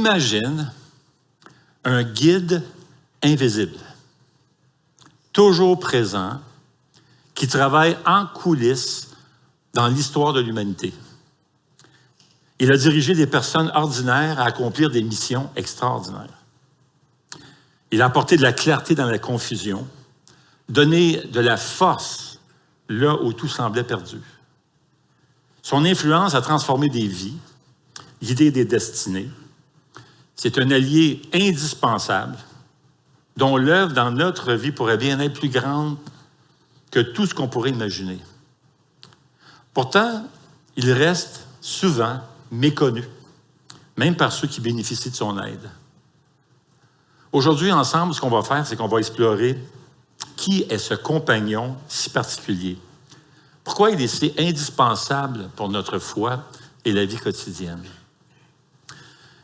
Imagine un guide invisible, toujours présent, qui travaille en coulisses dans l'histoire de l'humanité. Il a dirigé des personnes ordinaires à accomplir des missions extraordinaires. Il a apporté de la clarté dans la confusion, donné de la force là où tout semblait perdu. Son influence a transformé des vies, guidé des destinées. C'est un allié indispensable dont l'œuvre dans notre vie pourrait bien être plus grande que tout ce qu'on pourrait imaginer. Pourtant, il reste souvent méconnu, même par ceux qui bénéficient de son aide. Aujourd'hui, ensemble, ce qu'on va faire, c'est qu'on va explorer qui est ce compagnon si particulier. Pourquoi il est si indispensable pour notre foi et la vie quotidienne.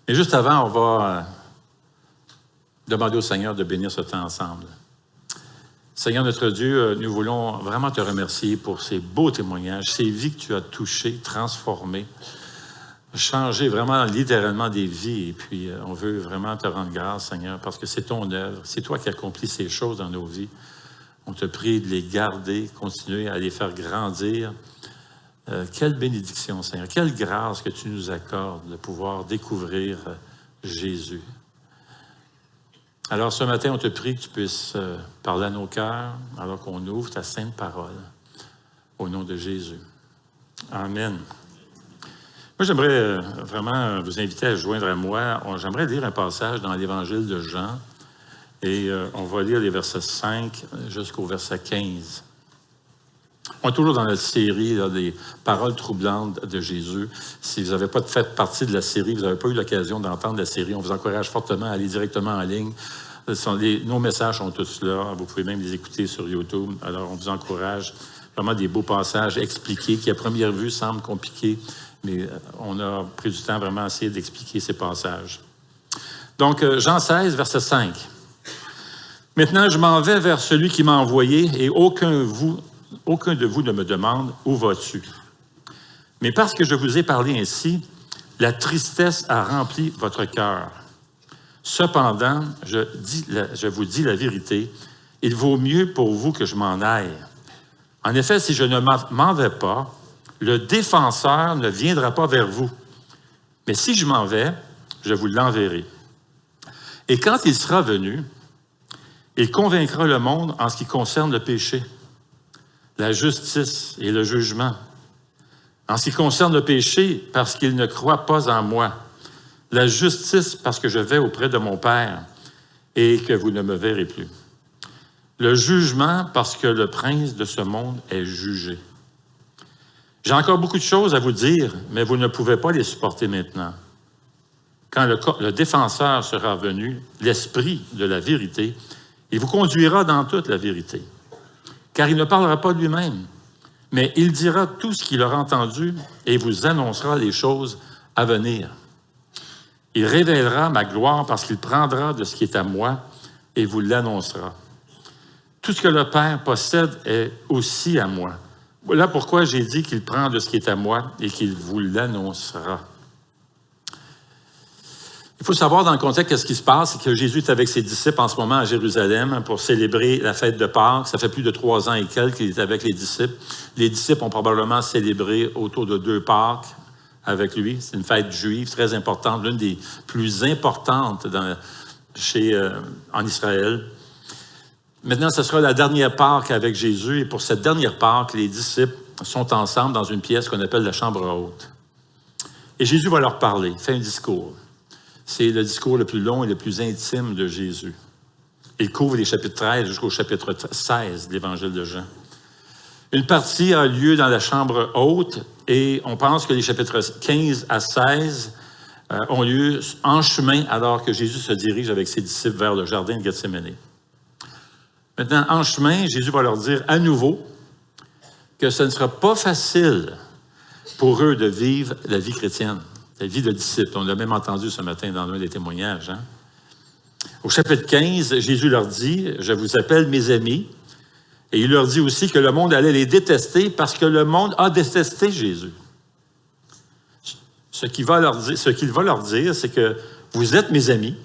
Et juste avant, on va demander au Seigneur de bénir ce temps ensemble. Seigneur notre Dieu, nous voulons vraiment te remercier pour ces beaux témoignages, ces vies que tu as touchées, transformées, changées vraiment littéralement des vies. Et puis, on veut vraiment te rendre grâce, Seigneur, parce que c'est ton œuvre. C'est toi qui accomplis ces choses dans nos vies. On te prie de les garder, continuer à les faire grandir. Quelle bénédiction, Seigneur. Quelle grâce que tu nous accordes de pouvoir découvrir Jésus. Alors, ce matin, on te prie que tu puisses parler à nos cœurs alors qu'on ouvre ta sainte parole. Au nom de Jésus. Amen. Moi, j'aimerais vraiment vous inviter à joindre à moi. J'aimerais lire un passage dans l'Évangile de Jean. Et on va lire les versets 5 jusqu'au verset 15. On est toujours dans la série là, des paroles troublantes de Jésus. Si vous n'avez pas fait partie de la série, vous n'avez pas eu l'occasion d'entendre la série, on vous encourage fortement à aller directement en ligne. Nos messages sont tous là. Vous pouvez même les écouter sur YouTube. Alors, on vous encourage. Vraiment des beaux passages expliqués qui, à première vue, semblent compliqués, mais on a pris du temps vraiment à essayer d'expliquer ces passages. Donc, Jean 16, verset 5. « Maintenant, je m'en vais vers celui qui m'a envoyé, et aucun de vous ne me demande « Où vas-tu? » Mais parce que je vous ai parlé ainsi, la tristesse a rempli votre cœur. Cependant, je vous dis la vérité, il vaut mieux pour vous que je m'en aille. En effet, si je ne m'en vais pas, le défenseur ne viendra pas vers vous. Mais si je m'en vais, je vous l'enverrai. Et quand il sera venu, il convaincra le monde en ce qui concerne le péché, la justice et le jugement. En ce qui concerne le péché, parce qu'il ne croit pas en moi. La justice, parce que je vais auprès de mon Père et que vous ne me verrez plus. Le jugement, parce que le prince de ce monde est jugé. J'ai encore beaucoup de choses à vous dire, mais vous ne pouvez pas les supporter maintenant. Quand le défenseur sera venu, l'esprit de la vérité, il vous conduira dans toute la vérité. Car il ne parlera pas de lui-même, mais il dira tout ce qu'il aura entendu et vous annoncera les choses à venir. Il révélera ma gloire parce qu'il prendra de ce qui est à moi et vous l'annoncera. Tout ce que le Père possède est aussi à moi. Voilà pourquoi j'ai dit qu'il prend de ce qui est à moi et qu'il vous l'annoncera. Il faut savoir dans le contexte qu'est-ce qui se passe, c'est que Jésus est avec ses disciples en ce moment à Jérusalem pour célébrer la fête de Pâques. Ça fait plus de 3 ans et quelques qu'il est avec les disciples. Les disciples ont probablement célébré autour de 2 Pâques avec lui. C'est une fête juive très importante, l'une des plus importantes en Israël. Maintenant, ce sera la dernière Pâques avec Jésus. Et pour cette dernière Pâques, les disciples sont ensemble dans une pièce qu'on appelle la chambre haute. Et Jésus va leur parler, fait un discours. C'est le discours le plus long et le plus intime de Jésus. Il couvre les chapitres 13 jusqu'au chapitre 16 de l'Évangile de Jean. Une partie a lieu dans la chambre haute et on pense que les chapitres 15 à 16 ont lieu en chemin alors que Jésus se dirige avec ses disciples vers le jardin de Gethsémani. Maintenant, en chemin, Jésus va leur dire à nouveau que ce ne sera pas facile pour eux de vivre la vie chrétienne, la vie de disciples. On l'a même entendu ce matin dans l'un des témoignages. Hein? Au chapitre 15, Jésus leur dit « Je vous appelle mes amis ». Et il leur dit aussi que le monde allait les détester parce que le monde a détesté Jésus. Ce qu'il va leur dire, c'est que vous êtes mes amis,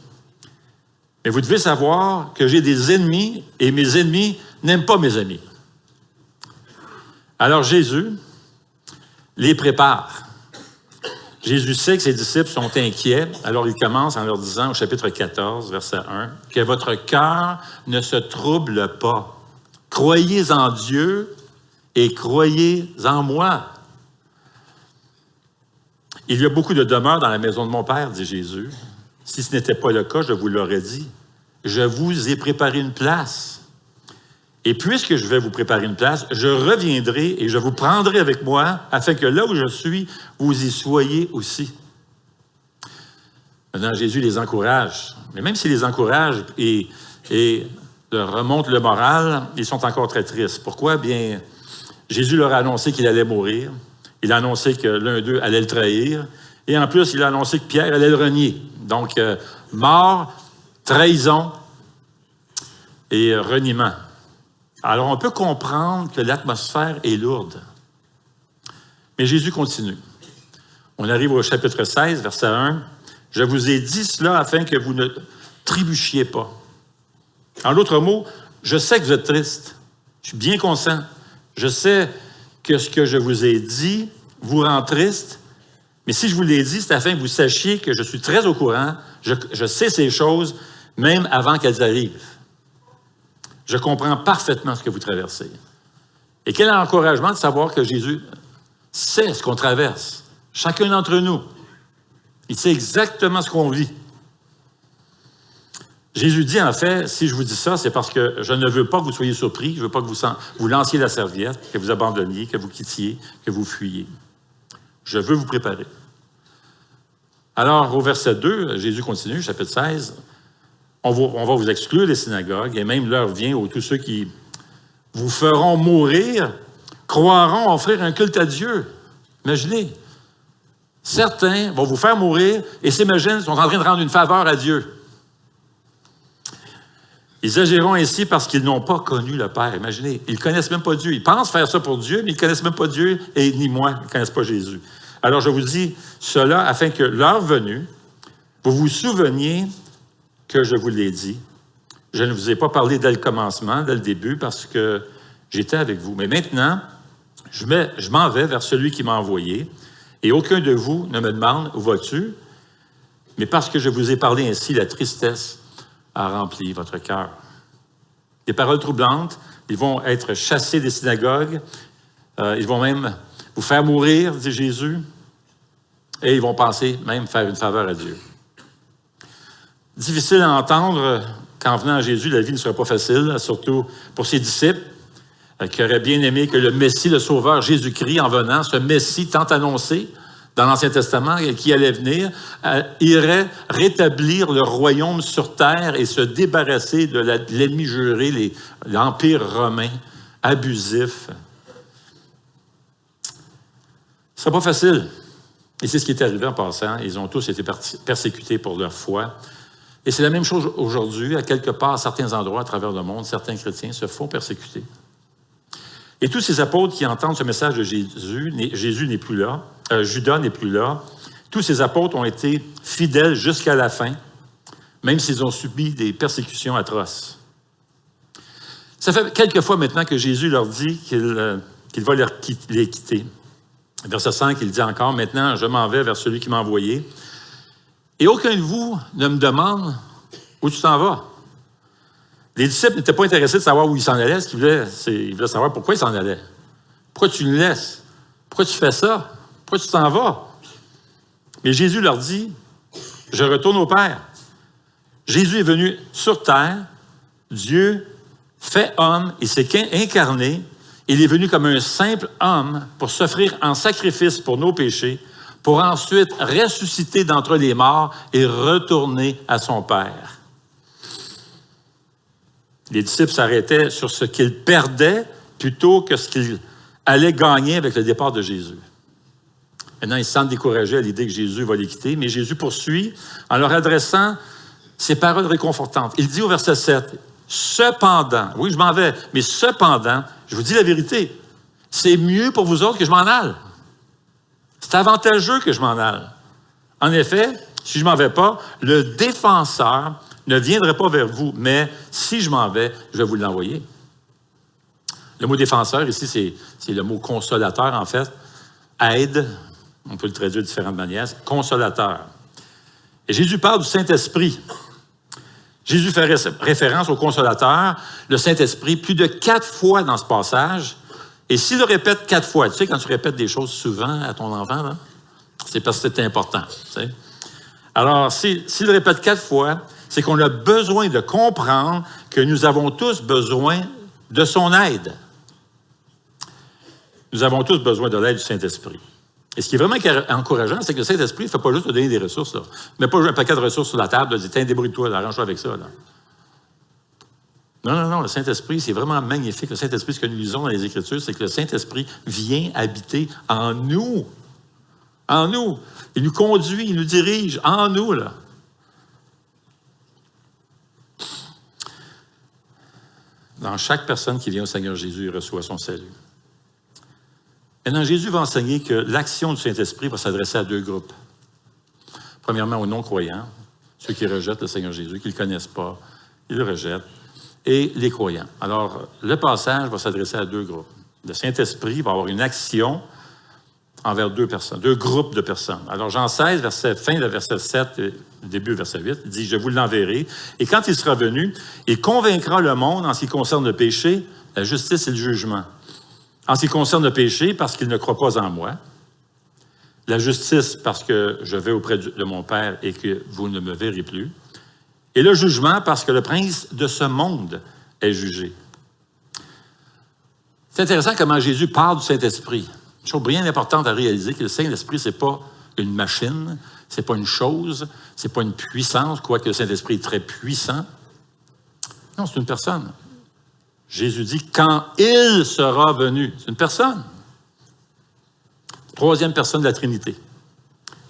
mais vous devez savoir que j'ai des ennemis et mes ennemis n'aiment pas mes amis. » Alors Jésus les prépare. Jésus sait que ses disciples sont inquiets, alors il commence en leur disant au chapitre 14, verset 1, « Que votre cœur ne se trouble pas. Croyez en Dieu et croyez en moi. » Il y a beaucoup de demeures dans la maison de mon Père, dit Jésus. Si ce n'était pas le cas, je vous l'aurais dit. Je vous ai préparé une place. Et puisque je vais vous préparer une place, je reviendrai et je vous prendrai avec moi, afin que là où je suis, vous y soyez aussi. Maintenant, Jésus les encourage. Mais même s'il les encourage et leur remonte le moral, ils sont encore très tristes. Pourquoi? Bien, Jésus leur a annoncé qu'il allait mourir. Il a annoncé que l'un d'eux allait le trahir. Et en plus, il a annoncé que Pierre allait le renier. Donc, mort, trahison et reniement. Alors, on peut comprendre que l'atmosphère est lourde. Mais Jésus continue. On arrive au chapitre 16, verset 1. « Je vous ai dit cela afin que vous ne trébuchiez pas. » En d'autres mots, je sais que vous êtes triste. Je suis bien conscient. Je sais que ce que je vous ai dit vous rend triste. Mais si je vous l'ai dit, c'est afin que vous sachiez que je suis très au courant. Je sais ces choses, même avant qu'elles arrivent. Je comprends parfaitement ce que vous traversez. Et quel encouragement de savoir que Jésus sait ce qu'on traverse. Chacun d'entre nous. Il sait exactement ce qu'on vit. Jésus dit, en fait, si je vous dis ça, c'est parce que je ne veux pas que vous soyez surpris, je ne veux pas que vous lanciez la serviette, que vous abandonniez, que vous quittiez, que vous fuyiez. Je veux vous préparer. Alors, au verset 2, Jésus continue, chapitre 16, on va vous exclure des synagogues, et même l'heure vient où tous ceux qui vous feront mourir croiront offrir un culte à Dieu. Imaginez, certains vont vous faire mourir et s'imaginent sont en train de rendre une faveur à Dieu. Ils agiront ainsi parce qu'ils n'ont pas connu le Père. Imaginez, ils ne connaissent même pas Dieu. Ils pensent faire ça pour Dieu, mais ils ne connaissent même pas Dieu et ni moi, ils ne connaissent pas Jésus. Alors je vous dis cela afin que l'heure venue, vous vous souveniez que je vous l'ai dit. Je ne vous ai pas parlé dès le commencement, dès le début, parce que j'étais avec vous. Mais maintenant, je m'en vais vers celui qui m'a envoyé, et aucun de vous ne me demande « Où vas-tu? » Mais parce que je vous ai parlé ainsi, la tristesse a rempli votre cœur. Des paroles troublantes, ils vont être chassés des synagogues, ils vont même vous faire mourir, dit Jésus, et ils vont penser même faire une faveur à Dieu. Difficile à entendre qu'en venant à Jésus, la vie ne serait pas facile, surtout pour ses disciples, qui auraient bien aimé que le Messie, le Sauveur Jésus-Christ, en venant, ce Messie tant annoncé dans l'Ancien Testament, qui allait venir, irait rétablir le royaume sur terre et se débarrasser de l'ennemi juré, l'Empire romain, abusif. Ce ne serait pas facile. Et c'est ce qui est arrivé en passant. Ils ont tous été persécutés pour leur foi. Et c'est la même chose aujourd'hui. À quelque part, à certains endroits à travers le monde, certains chrétiens se font persécuter. Et tous ces apôtres qui entendent ce message de Jésus n'est plus là, Judas n'est plus là. Tous ces apôtres ont été fidèles jusqu'à la fin, même s'ils ont subi des persécutions atroces. Ça fait quelques fois maintenant que Jésus leur dit qu'il va les quitter. Verset 5, il dit encore, « Maintenant, je m'en vais vers celui qui m'a envoyé. Et aucun de vous ne me demande où tu t'en vas. » Les disciples n'étaient pas intéressés de savoir où ils s'en allaient. Ce qu'ils voulaient, ils voulaient savoir pourquoi ils s'en allaient. Pourquoi tu nous laisses? Pourquoi tu fais ça? Pourquoi tu t'en vas? Mais Jésus leur dit, « Je retourne au Père. » Jésus est venu sur terre, Dieu fait homme, il s'est incarné, il est venu comme un simple homme pour s'offrir en sacrifice pour nos péchés, pour ensuite ressusciter d'entre les morts et retourner à son Père. Les disciples s'arrêtaient sur ce qu'ils perdaient plutôt que ce qu'ils allaient gagner avec le départ de Jésus. Maintenant, ils se sentent découragés à l'idée que Jésus va les quitter, mais Jésus poursuit en leur adressant ces paroles réconfortantes. Il dit au verset 7, « Cependant, oui, je m'en vais, mais cependant, je vous dis la vérité, c'est mieux pour vous autres que je m'en aille. C'est avantageux que je m'en aille. En effet, si je ne m'en vais pas, le défenseur ne viendrait pas vers vous, mais si je m'en vais, je vais vous l'envoyer. Le mot défenseur, ici, c'est le mot consolateur, en fait. Aide, on peut le traduire de différentes manières, consolateur. Et Jésus parle du Saint-Esprit. Jésus fait référence au consolateur, le Saint-Esprit, plus de 4 fois dans ce passage. Et s'il le répète 4 fois, tu sais, quand tu répètes des choses souvent à ton enfant, là, c'est parce que c'est important. Tu sais. Alors, s'il le répète 4 fois, c'est qu'on a besoin de comprendre que nous avons tous besoin de son aide. Nous avons tous besoin de l'aide du Saint-Esprit. Et ce qui est vraiment encourageant, c'est que le Saint-Esprit ne fait pas juste te donner des ressources. Là. Il ne met pas juste un paquet de ressources sur la table, dit, tiens, débrouille-toi, arrange-toi avec ça. Là. Non, le Saint-Esprit, c'est vraiment magnifique. Le Saint-Esprit, ce que nous lisons dans les Écritures, c'est que le Saint-Esprit vient habiter en nous. En nous. Il nous conduit, il nous dirige en nous, là. Dans chaque personne qui vient au Seigneur Jésus, il reçoit son salut. Maintenant, Jésus va enseigner que l'action du Saint-Esprit va s'adresser à 2 groupes. Premièrement, aux non-croyants, ceux qui rejettent le Seigneur Jésus, qui ne le connaissent pas, ils le rejettent, et les croyants. Alors, le passage va s'adresser à 2 groupes. Le Saint-Esprit va avoir une action envers 2 personnes, 2 groupes de personnes. Alors, Jean 16, fin de verset 7, début verset 8, il dit « Je vous l'enverrai, et quand il sera venu, il convaincra le monde en ce qui concerne le péché, la justice et le jugement. En ce qui concerne le péché, parce qu'il ne croit pas en moi. La justice, parce que je vais auprès de mon Père et que vous ne me verrez plus. Et le jugement, parce que le prince de ce monde est jugé. » C'est intéressant comment Jésus parle du Saint-Esprit. Une chose bien importante à réaliser, que le Saint-Esprit, ce n'est pas une machine, ce n'est pas une chose, ce n'est pas une puissance, quoique le Saint-Esprit est très puissant. Non, c'est une personne. Jésus dit « quand il sera venu ». C'est une personne. 3e personne de la Trinité.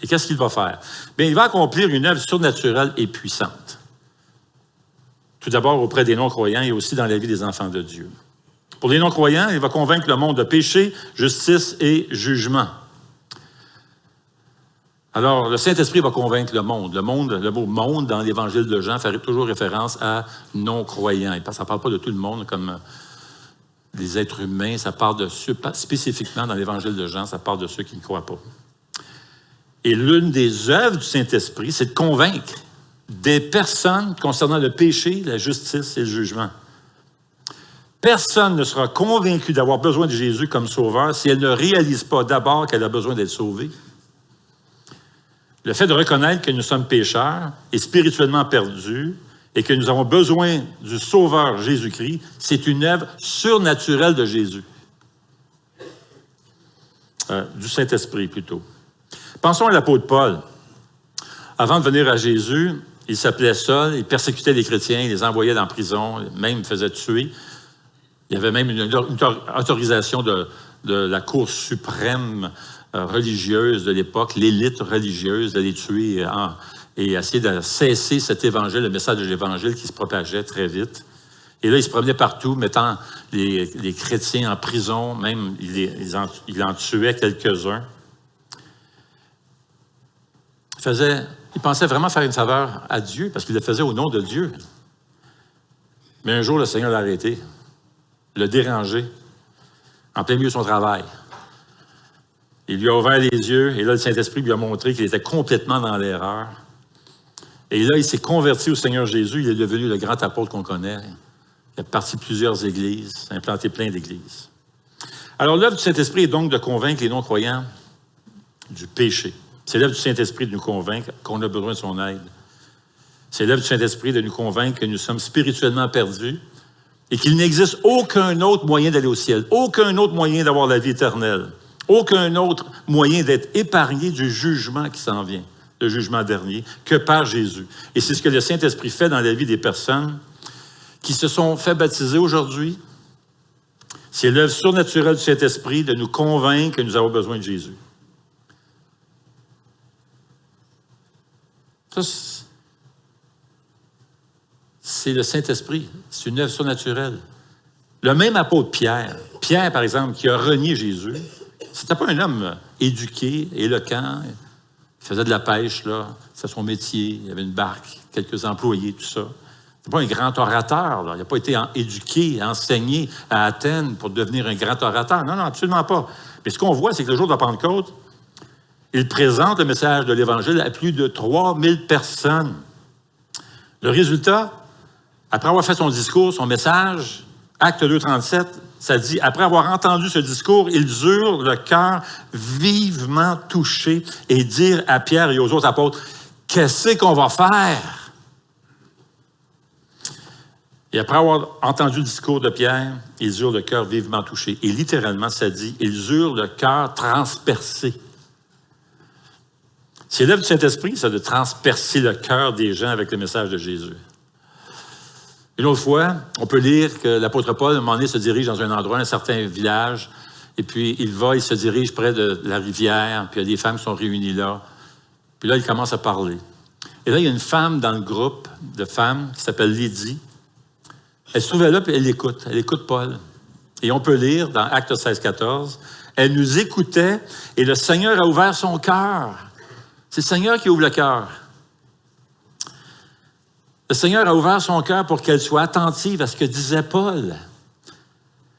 Et qu'est-ce qu'il va faire? Bien, il va accomplir une œuvre surnaturelle et puissante. Tout d'abord auprès des non-croyants et aussi dans la vie des enfants de Dieu. Pour les non-croyants, il va convaincre le monde de péché, justice et jugement. Alors, le Saint-Esprit va convaincre le monde. Le mot « monde » dans l'Évangile de Jean fait toujours référence à non-croyants. Ça ne parle pas de tout le monde comme les êtres humains. Ça parle de ceux, spécifiquement dans l'Évangile de Jean, ça parle de ceux qui ne croient pas. Et l'une des œuvres du Saint-Esprit, c'est de convaincre des personnes concernant le péché, la justice et le jugement. Personne ne sera convaincu d'avoir besoin de Jésus comme sauveur si elle ne réalise pas d'abord qu'elle a besoin d'être sauvée. Le fait de reconnaître que nous sommes pécheurs et spirituellement perdus et que nous avons besoin du Sauveur Jésus-Christ, c'est une œuvre surnaturelle de Jésus. Du Saint-Esprit, plutôt. Pensons à l'apôtre Paul. Avant de venir à Jésus, il s'appelait Saul, il persécutait les chrétiens, il les envoyait dans la prison, même faisait tuer. Il y avait même une autorisation de la Cour suprême religieuse de l'époque, l'élite religieuse, d'aller tuer et essayer de cesser cet évangile, le message de l'évangile qui se propageait très vite. Et là, il se promenait partout, mettant les chrétiens en prison, même il en tuait quelques-uns. Il pensait vraiment faire une faveur à Dieu, parce qu'il le faisait au nom de Dieu. Mais un jour, le Seigneur l'a arrêté, l'a dérangé, en plein milieu de son travail. Il lui a ouvert les yeux, et là, le Saint-Esprit lui a montré qu'il était complètement dans l'erreur. Et là, il s'est converti au Seigneur Jésus, il est devenu le grand apôtre qu'on connaît. Il a parti plusieurs églises, implanté plein d'églises. Alors, l'œuvre du Saint-Esprit est donc de convaincre les non-croyants du péché. C'est l'œuvre du Saint-Esprit de nous convaincre qu'on a besoin de son aide. C'est l'œuvre du Saint-Esprit de nous convaincre que nous sommes spirituellement perdus et qu'il n'existe aucun autre moyen d'aller au ciel, aucun autre moyen d'avoir la vie éternelle, aucun autre moyen d'être épargné du jugement qui s'en vient, le jugement dernier, que par Jésus. Et c'est ce que le Saint-Esprit fait dans la vie des personnes qui se sont fait baptiser aujourd'hui. C'est l'œuvre surnaturelle du Saint-Esprit de nous convaincre que nous avons besoin de Jésus. Ça, c'est le Saint-Esprit. C'est une œuvre surnaturelle. Le même apôtre Pierre, par exemple, qui a renié Jésus, c'était pas un homme éduqué, éloquent, Il faisait de la pêche, là. C'était son métier. Il avait une barque, quelques employés, tout ça. C'est pas un grand orateur, là. Il n'a pas été éduqué, enseigné à Athènes pour devenir un grand orateur. Non, non, absolument pas. Mais ce qu'on voit, c'est que le jour de la Pentecôte, il présente le message de l'Évangile à plus de 3000 personnes. Le résultat, après avoir fait son discours, son message, Acte 2,37, ça dit, après avoir entendu ce discours, ils eurent le cœur vivement touché et dirent à Pierre et aux autres apôtres, « Qu'est-ce qu'on va faire? » Et après avoir entendu le discours de Pierre, ils eurent le cœur vivement touché. Et littéralement, ça dit, ils eurent le cœur transpercé. C'est l'œuvre du Saint-Esprit, ça, de transpercer le cœur des gens avec le message de Jésus. Une autre fois, on peut lire que l'apôtre Paul, à un moment donné, se dirige dans un endroit, un certain village, et puis il se dirige près de la rivière, puis il y a des femmes qui sont réunies là. Puis là, il commence à parler. Et là, il y a une femme dans le groupe de femmes qui s'appelle Lydie. Elle se trouvait là, puis elle écoute Paul. Et on peut lire dans Acte 16, 14, « Elle nous écoutait, et le Seigneur a ouvert son cœur. » C'est le Seigneur qui ouvre le cœur. Le Seigneur a ouvert son cœur pour qu'elle soit attentive à ce que disait Paul.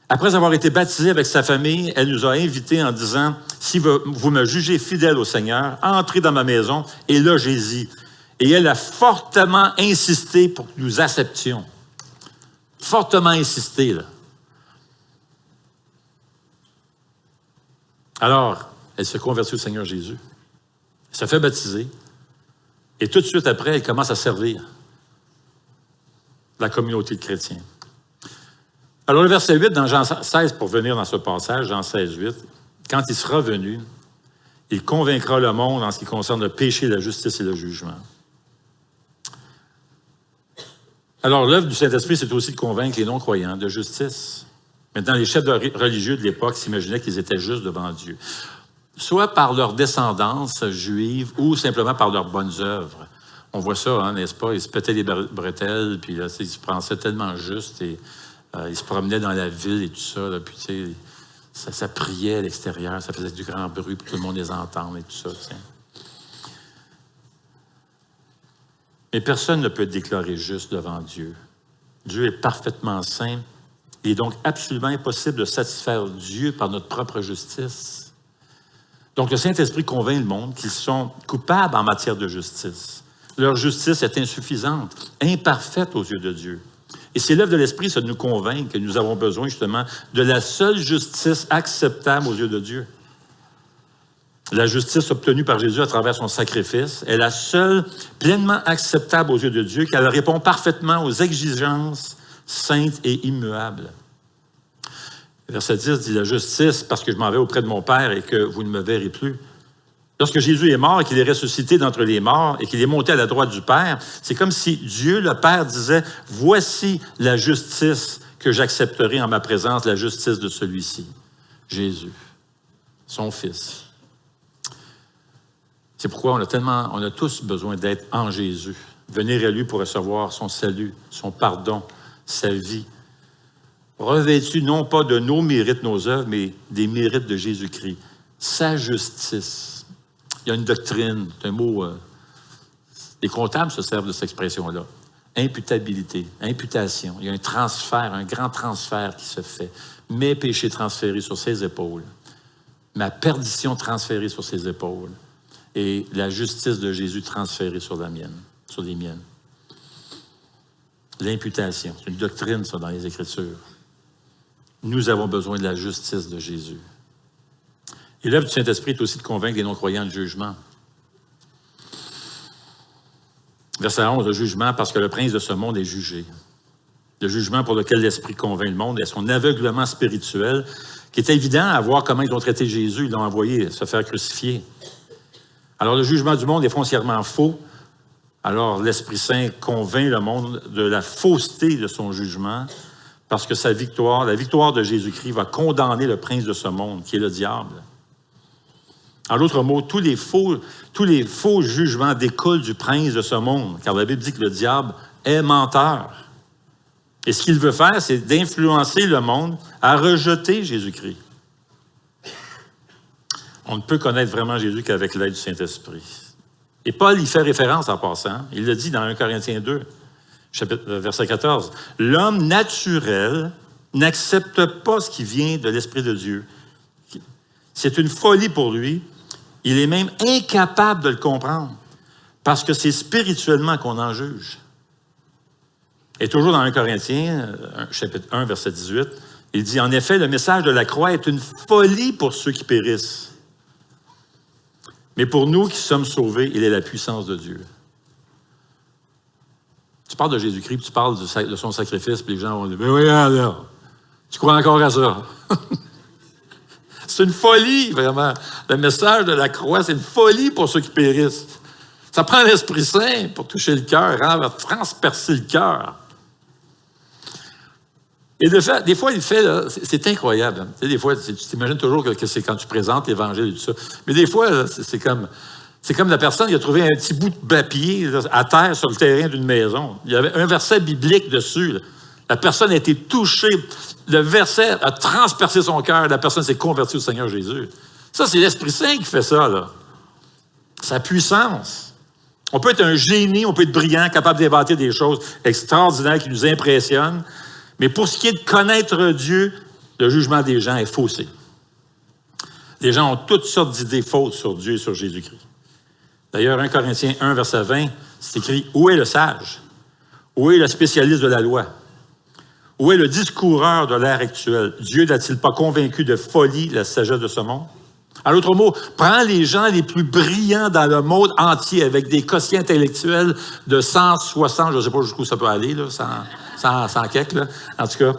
Après avoir été baptisée avec sa famille, elle nous a invités en disant, « Si vous me jugez fidèle au Seigneur, entrez dans ma maison et logez-y. » Et elle a fortement insisté pour que nous acceptions. Fortement insisté, là. Alors, elle se convertit au Seigneur Jésus. Elle se fait baptiser. Et tout de suite après, elle commence à servir la communauté de chrétiens. Alors, le verset 8, dans Jean 16, pour venir dans ce passage, Jean 16, 8, « Quand il sera venu, il convaincra le monde en ce qui concerne le péché, la justice et le jugement. » Alors, l'œuvre du Saint-Esprit, c'est aussi de convaincre les non-croyants de justice. Maintenant, les chefs religieux de l'époque s'imaginaient qu'ils étaient justes devant Dieu, soit par leur descendance juive ou simplement par leurs bonnes œuvres. On voit ça, hein, n'est-ce pas? Ils se pétaient les bretelles, puis là, ils se pensaient tellement justes, et ils se promenaient dans la ville et tout ça, là, puis tu sais, ça priait à l'extérieur, ça faisait du grand bruit pour que tout le monde les entende et tout ça. T'sais. Mais personne ne peut être déclaré juste devant Dieu. Dieu est parfaitement saint. Il est donc absolument impossible de satisfaire Dieu par notre propre justice. Donc, le Saint-Esprit convainc le monde qu'ils sont coupables en matière de justice. Leur justice est insuffisante, imparfaite aux yeux de Dieu. Et c'est l'œuvre de l'Esprit, ça, de nous convaincre que nous avons besoin, justement, de la seule justice acceptable aux yeux de Dieu. La justice obtenue par Jésus à travers son sacrifice est la seule pleinement acceptable aux yeux de Dieu, car elle répond parfaitement aux exigences saintes et immuables. Verset 10 dit « La justice, parce que je m'en vais auprès de mon Père et que vous ne me verrez plus. » Lorsque Jésus est mort et qu'il est ressuscité d'entre les morts et qu'il est monté à la droite du Père, c'est comme si Dieu, le Père, disait « Voici la justice que j'accepterai en ma présence, la justice de celui-ci, Jésus, son Fils. » C'est pourquoi on a tous besoin d'être en Jésus, venir à lui pour recevoir son salut, son pardon, sa vie, revêtu non pas de nos mérites, nos œuvres, mais des mérites de Jésus-Christ, sa justice. Il y a une doctrine, c'est un mot, les comptables se servent de cette expression-là, imputabilité, imputation. Il y a un transfert, un grand transfert qui se fait. Mes péchés transférés sur ses épaules, ma perdition transférée sur ses épaules, et la justice de Jésus transférée sur la mienne, sur les miennes. L'imputation, c'est une doctrine, ça, dans les Écritures. Nous avons besoin de la justice de Jésus. Et l'œuvre du Saint-Esprit est aussi de convaincre les non-croyants du jugement. Verset 11, le jugement, parce que le prince de ce monde est jugé. Le jugement pour lequel l'Esprit convainc le monde est son aveuglement spirituel, qui est évident à voir comment ils ont traité Jésus, ils l'ont envoyé se faire crucifier. Alors, le jugement du monde est foncièrement faux. Alors, l'Esprit Saint convainc le monde de la fausseté de son jugement parce que sa victoire, la victoire de Jésus-Christ, va condamner le prince de ce monde, qui est le diable. En d'autres mots, tous les faux jugements découlent du prince de ce monde, car la Bible dit que le diable est menteur. Et ce qu'il veut faire, c'est d'influencer le monde à rejeter Jésus-Christ. On ne peut connaître vraiment Jésus qu'avec l'aide du Saint-Esprit. Et Paul y fait référence en passant. Il le dit dans 1 Corinthiens 2, verset 14. « L'homme naturel n'accepte pas ce qui vient de l'Esprit de Dieu. C'est une folie pour lui. Il est même incapable de le comprendre parce que c'est spirituellement qu'on en juge. » Et toujours dans 1 Corinthiens, chapitre 1, verset 18, il dit « En effet, le message de la croix est une folie pour ceux qui périssent. Mais pour nous qui sommes sauvés, il est la puissance de Dieu. » Tu parles de Jésus-Christ, puis tu parles de son sacrifice, puis les gens vont dire « Mais oui, alors, tu crois encore à ça? » C'est une folie, vraiment. Le message de la croix, c'est une folie pour ceux qui périssent. Ça prend l'Esprit Saint pour toucher le cœur, hein, transpercer le cœur. Et des fois, il fait, là, c'est incroyable. Hein. Tu sais, des fois, tu t'imagines toujours que c'est quand tu présentes l'Évangile et tout ça. Mais des fois, là, c'est comme la personne qui a trouvé un petit bout de papier là, à terre sur le terrain d'une maison. Il y avait un verset biblique dessus. Là. La personne a été touchée. Le verset a transpercé son cœur. La personne s'est convertie au Seigneur Jésus. Ça, c'est l'Esprit Saint qui fait ça. Là. Sa puissance. On peut être un génie, on peut être brillant, capable d'inventer des choses extraordinaires qui nous impressionnent. Mais pour ce qui est de connaître Dieu, le jugement des gens est faussé. Les gens ont toutes sortes d'idées fausses sur Dieu et sur Jésus-Christ. D'ailleurs, 1 Corinthiens 1, verset 20, c'est écrit « Où est le sage? Où est le spécialiste de la loi? Où est le discoureur de l'ère actuelle? Dieu n'a-t-il pas convaincu de folie la sagesse de ce monde? » En d'autres mots, prends les gens les plus brillants dans le monde entier avec des quotients intellectuels de 160, je ne sais pas jusqu'où ça peut aller, là, 100 quelques, là. En tout cas,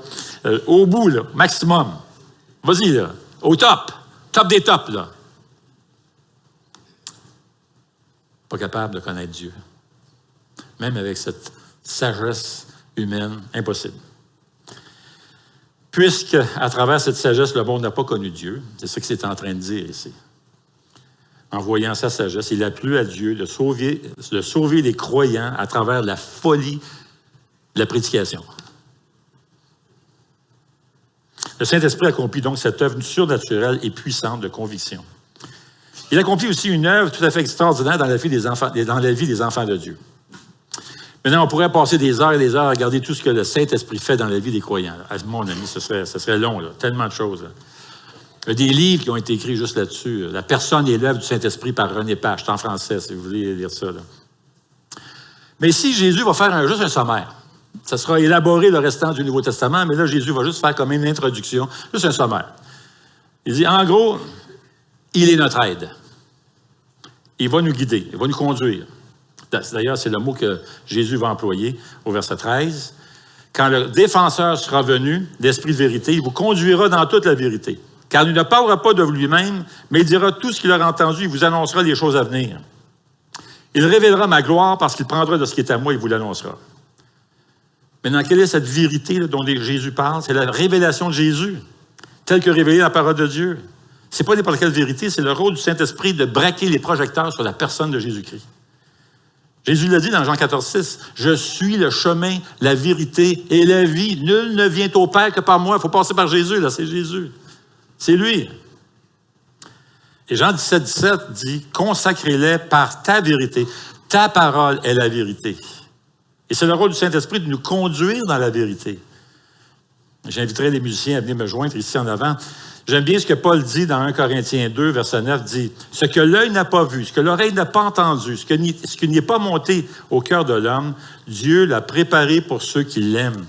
au bout, là, maximum. Vas-y, là, au top des tops, là. Pas capable de connaître Dieu. Même avec cette sagesse humaine, impossible. Puisque, à travers cette sagesse, le monde n'a pas connu Dieu, c'est ce que c'est en train de dire ici. En voyant sa sagesse, il a plu à Dieu de sauver les croyants à travers la folie de la prédication. Le Saint-Esprit accomplit donc cette œuvre surnaturelle et puissante de conviction. Il accomplit aussi une œuvre tout à fait extraordinaire dans la vie des enfants de Dieu. Maintenant, on pourrait passer des heures et des heures à regarder tout ce que le Saint-Esprit fait dans la vie des croyants. Ah, mon ami, ce serait long, là. Tellement de choses. Là. Il y a des livres qui ont été écrits juste là-dessus. La personne et l'œuvre du Saint-Esprit par René Pache. C'est en français, si vous voulez lire ça. Là. Mais ici, Jésus va faire juste un sommaire. Ça sera élaboré le restant du Nouveau Testament, mais là, Jésus va juste faire comme une introduction, juste un sommaire. Il dit, en gros, il est notre aide. Il va nous guider, il va nous conduire. D'ailleurs, c'est le mot que Jésus va employer au verset 13. Quand le défenseur sera venu, l'Esprit de vérité, il vous conduira dans toute la vérité. Car il ne parlera pas de lui-même, mais il dira tout ce qu'il aura entendu, il vous annoncera les choses à venir. Il révélera ma gloire parce qu'il prendra de ce qui est à moi et vous l'annoncera. Maintenant, quelle est cette vérité là, dont Jésus parle? C'est la révélation de Jésus, telle que révélée dans la parole de Dieu. Ce n'est pas n'importe quelle vérité, c'est le rôle du Saint-Esprit de braquer les projecteurs sur la personne de Jésus-Christ. Jésus l'a dit dans Jean 14, 6, « Je suis le chemin, la vérité et la vie. Nul ne vient au Père que par moi. » Il faut passer par Jésus, là, c'est Jésus. C'est lui. Et Jean 17, 17 dit, « Consacrez-les par ta vérité. Ta parole est la vérité. » Et c'est le rôle du Saint-Esprit de nous conduire dans la vérité. J'inviterai les musiciens à venir me joindre ici en avant. J'aime bien ce que Paul dit dans 1 Corinthiens 2, verset 9, dit « Ce que l'œil n'a pas vu, ce que l'oreille n'a pas entendu, ce qui n'y est pas monté au cœur de l'homme, Dieu l'a préparé pour ceux qui l'aiment.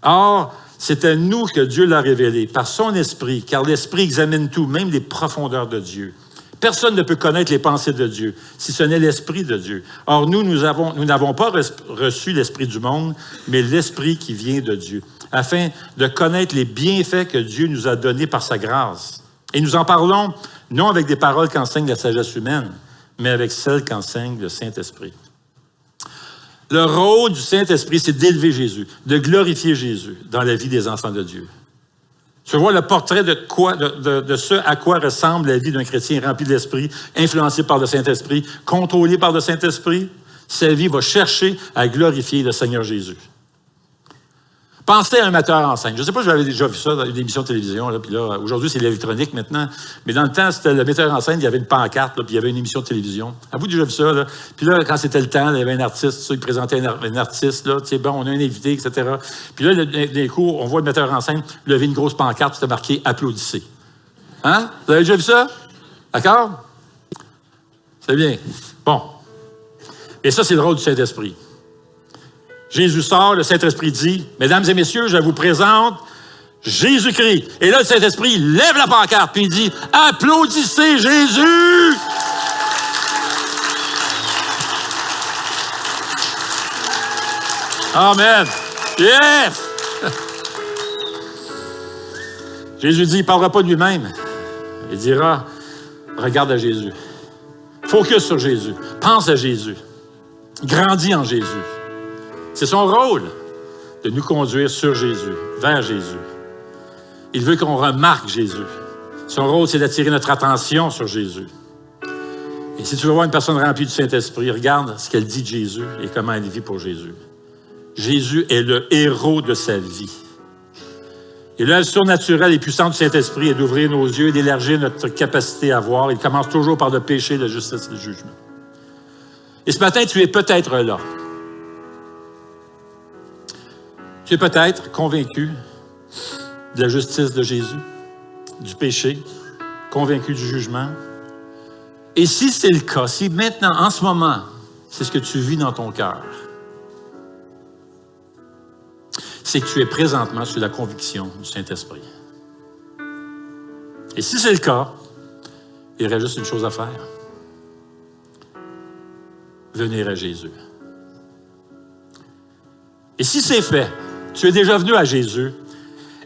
Or, c'est à nous que Dieu l'a révélé, par son Esprit, car l'Esprit examine tout, même les profondeurs de Dieu. Personne ne peut connaître les pensées de Dieu, si ce n'est l'Esprit de Dieu. Or, nous n'avons pas reçu l'Esprit du monde, mais l'Esprit qui vient de Dieu, afin de connaître les bienfaits que Dieu nous a donnés par sa grâce. Et nous en parlons, non avec des paroles qu'enseigne la sagesse humaine, mais avec celles qu'enseigne le Saint-Esprit. Le rôle du Saint-Esprit, c'est d'élever Jésus, de glorifier Jésus dans la vie des enfants de Dieu. Tu vois le portrait de ce à quoi ressemble la vie d'un chrétien rempli de l'Esprit, influencé par le Saint-Esprit, contrôlé par le Saint-Esprit. Sa vie va chercher à glorifier le Seigneur Jésus. Pensez à un metteur en scène. Je ne sais pas si vous avez déjà vu ça dans une émission de télévision. Là, puis là, aujourd'hui, c'est l'électronique maintenant. Mais dans le temps, c'était le metteur en scène, il y avait une pancarte, là, puis il y avait une émission de télévision. Avez-vous déjà vu ça? Là? Puis là, quand c'était le temps, il y avait un artiste, ça, il présentait un artiste. Là, bon, on a un invité, etc. Puis là, d'un coup, on voit le metteur en scène lever une grosse pancarte, c'était marqué « Applaudissez ». Hein? Vous avez déjà vu ça? D'accord? C'est bien. Bon. Et ça, c'est le rôle du Saint-Esprit. Jésus sort, le Saint-Esprit dit, « Mesdames et messieurs, je vous présente Jésus-Christ. » Et là, le Saint-Esprit lève la pancarte, puis il dit, « Applaudissez Jésus! » Amen. Yes! Jésus dit, il ne parlera pas de lui-même. Il dira, regarde à Jésus. Focus sur Jésus. Pense à Jésus. Grandis en Jésus. C'est son rôle de nous conduire sur Jésus, vers Jésus. Il veut qu'on remarque Jésus. Son rôle, c'est d'attirer notre attention sur Jésus. Et si tu veux voir une personne remplie du Saint-Esprit, regarde ce qu'elle dit de Jésus et comment elle vit pour Jésus. Jésus est le héros de sa vie. Et l'œuvre surnaturelle et puissante du Saint-Esprit est d'ouvrir nos yeux et d'élargir notre capacité à voir. Il commence toujours par le péché, la justice et le jugement. Et ce matin, tu es peut-être là. Tu es peut-être convaincu de la justice de Jésus, du péché, convaincu du jugement. Et si c'est le cas, si maintenant, en ce moment, c'est ce que tu vis dans ton cœur, c'est que tu es présentement sur la conviction du Saint-Esprit. Et si c'est le cas, il y aurait juste une chose à faire. Venir à Jésus. Et si c'est fait, tu es déjà venu à Jésus,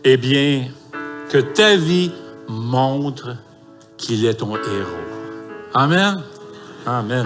eh bien, que ta vie montre qu'il est ton héros. Amen. Amen.